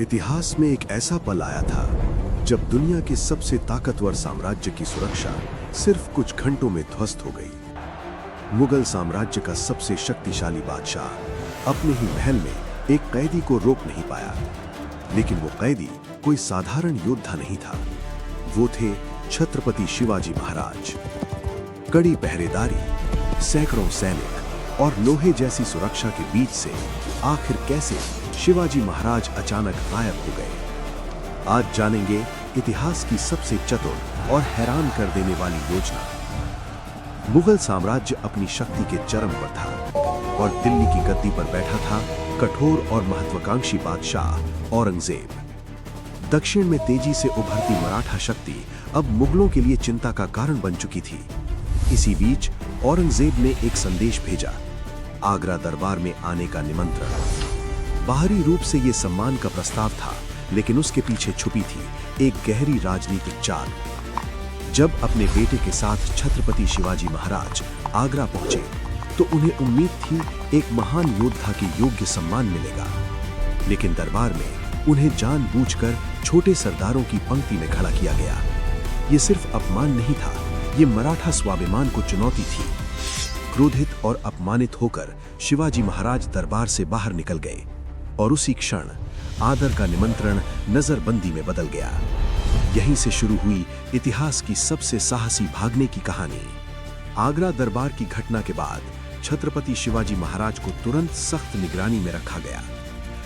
इतिहास में एक ऐसा पल आया था जब दुनिया के सबसे ताकतवर साम्राज्य की सुरक्षा सिर्फ कुछ घंटों में ध्वस्त हो गई। मुगल साम्राज्य का सबसे शक्तिशाली बादशाह अपने ही महल में एक कैदी को रोक नहीं पाया, लेकिन वो कैदी कोई साधारण योद्धा नहीं था। वो थे छत्रपति शिवाजी महाराज। कड़ी पहरेदारी, सैकड़ों सैनिक और लोहे जैसी सुरक्षा के बीच से आखिर कैसे शिवाजी महाराज अचानक गायब हो गए। आज जानेंगे इतिहास की सबसे चतुर और हैरान कर देने वाली योजना। मुगल साम्राज्य अपनी शक्ति के चरम पर था और दिल्ली की गद्दी पर बैठा था कठोर और महत्वाकांक्षी बादशाह औरंगजेब। दक्षिण में तेजी से उभरती मराठा शक्ति अब मुगलों के लिए चिंता का कारण बन चुकी थी। इसी बीच औरंगजेब ने एक संदेश भेजा, आगरा दरबार में आने का निमंत्रण। बाहरी रूप से यह सम्मान का प्रस्ताव था, लेकिन उसके पीछे छुपी थी एक गहरी राजनीतिक चाल। जब अपने बेटे के साथ छत्रपति शिवाजी महाराज आगरा पहुंचे तो उन्हें उम्मीद थी एक महान योद्धा के योग्य सम्मान मिलेगा, लेकिन दरबार में उन्हें जानबूझकर छोटे सरदारों की पंक्ति में खड़ा किया गया। ये सिर्फ अपमान नहीं था, ये मराठा स्वाभिमान को चुनौती थी। क्रोधित और अपमानित होकर शिवाजी महाराज दरबार से बाहर निकल गए और उसी क्षण आदर का निमंत्रण नजरबंदी में बदल गया। यहीं से शुरू हुई इतिहास की सबसे साहसी भागने की कहानी। आगरा दरबार की घटना के बाद छत्रपति शिवाजी महाराज को तुरंत सख्त निगरानी में रखा गया।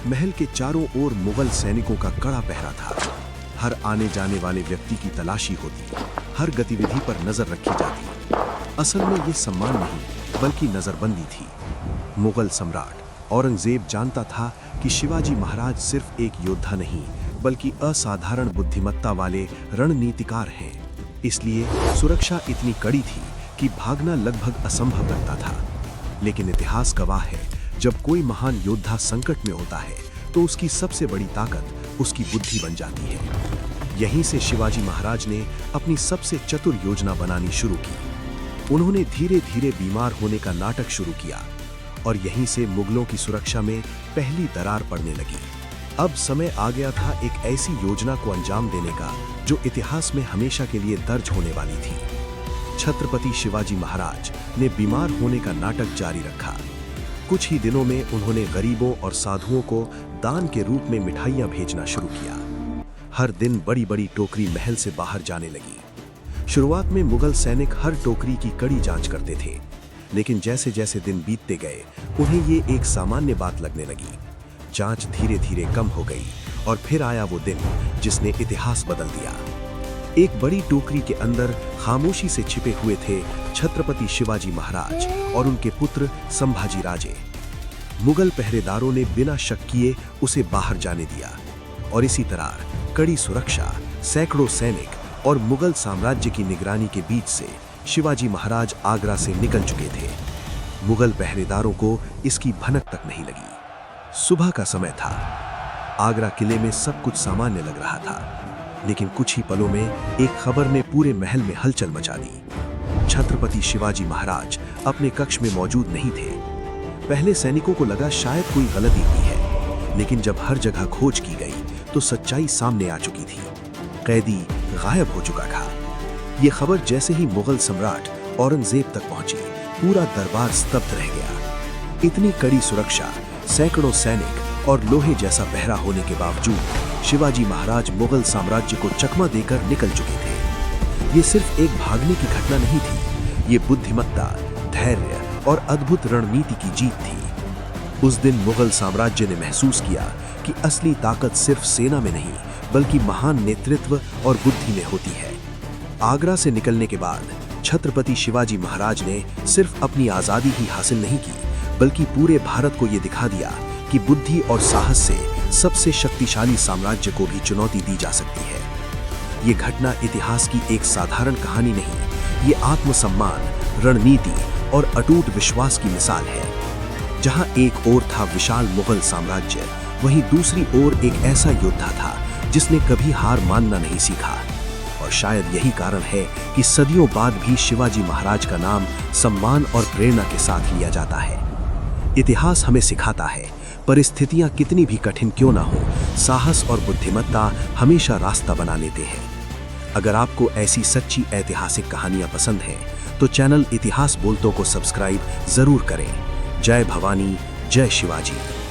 महल के चारों ओर मुगल सैनिकों का कड़ा पहरा था। हर आने जाने वाले व्यक्ति की तलाशी होती, हर गतिविधि पर नजर रखी जाती। असल में ये सम्मान नहीं बल्कि नजरबंदी थी। मुगल सम्राट औरंगजेब जानता था कि शिवाजी महाराज सिर्फ एक योद्धा नहीं बल्कि असाधारण बुद्धिमत्ता वाले रणनीतिकार हैं। इसलिए सुरक्षा इतनी कड़ी थी कि भागना लगभग असंभव लगता था। लेकिन इतिहास गवाह है, जब कोई महान योद्धा संकट में होता है तो उसकी सबसे बड़ी ताकत उसकी बुद्धि बन जाती है। यहीं से शिवाजी महाराज ने अपनी सबसे चतुर योजना बनानी शुरू की। उन्होंने धीरे धीरे बीमार होने का नाटक शुरू किया और यहीं से मुगलों की सुरक्षा में पहली दरार पड़ने लगी। अब समय आ गया था एक ऐसी योजना को अंजाम देने का जो इतिहास में हमेशा के लिए दर्ज होने वाली थी। छत्रपति शिवाजी महाराज ने बीमार होने का नाटक जारी रखा। कुछ ही दिनों में उन्होंने गरीबों और साधुओं को दान के रूप में मिठाइयां भेजना शुरू किया। हर दिन बड़ी बड़ी टोकरी महल से बाहर जाने लगी। शुरुआत में मुगल सैनिक हर टोकरी की कड़ी जांच करते थे, लेकिन जैसे जैसे दिन बीतते गए उन्हें ये एक सामान्य बात लगने लगी। जांच धीरे धीरे कम हो गई और फिर आया वो दिन जिसने इतिहास बदल दिया। एक बड़ी टोकरी के अंदर खामोशी से छिपे हुए थे छत्रपति शिवाजी महाराज और उनके पुत्र संभाजी राजे। मुगल पहरेदारों ने बिना शक किए उसे बाहर जाने दिया और इसी तरह कड़ी सुरक्षा, सैकड़ों सैनिक और मुगल साम्राज्य की निगरानी के बीच से शिवाजी महाराज आगरा से निकल चुके थे। मुगल पहरेदारों को इसकी भनक तक नहीं लगी। सुबह का समय था। आगरा किले में सब कुछ सामान्य लग रहा था, लेकिन कुछ ही पलों में एक खबर ने पूरे महल में हलचल मचा दी। छत्रपति शिवाजी महाराज अपने कक्ष में मौजूद नहीं थे। पहले सैनिकों को लगा शायद कोई गलती की है, लेकिन जब हर जगह खोज की गई तो सच्चाई सामने आ चुकी थी। कैदी गायब हो चुका था। ये खबर जैसे ही मुगल सम्राट औरंगजेब तक पहुंची, पूरा दरबार स्तब्ध रह गया। इतनी कड़ी सुरक्षा, सैकड़ों सैनिक और लोहे जैसा पहरा होने के बावजूद शिवाजी महाराज मुगल साम्राज्य को चकमा देकर निकल चुके थे। ये सिर्फ एक भागने की घटना नहीं थी, ये बुद्धिमत्ता, धैर्य और अद्भुत रणनीति की जीत थी। उस दिन मुगल साम्राज्य ने महसूस किया कि असली ताकत सिर्फ सेना में नहीं बल्कि महान नेतृत्व और बुद्धि में होती है। आगरा से निकलने के बाद छत्रपति शिवाजी महाराज ने सिर्फ अपनी आजादी ही हासिल नहीं की, बल्कि पूरे भारत को यह दिखा दिया कि बुद्धि और साहस से सबसे शक्तिशाली साम्राज्य को भी चुनौती दी जा सकती है। ये घटना इतिहास की एक साधारण कहानी नहीं, ये आत्मसम्मान, रणनीति और अटूट विश्वास की मिसाल है। जहां एक ओर था विशाल मुगल साम्राज्य, वहीं दूसरी ओर एक ऐसा योद्धा था जिसने कभी हार मानना नहीं सीखा। और शायद यही कारण है कि सदियों बाद भी शिवाजी महाराज का नाम सम्मान और प्रेरणा के साथ लिया जाता है। इतिहास हमें सिखाता है परिस्थितियां कितनी भी कठिन क्यों ना हो, साहस और बुद्धिमत्ता हमेशा रास्ता बना लेते हैं। अगर आपको ऐसी सच्ची ऐतिहासिक कहानियां पसंद हैं, तो चैनल इतिहास बोलतों को सब्सक्राइब जरूर करें। जय भवानी, जय शिवाजी।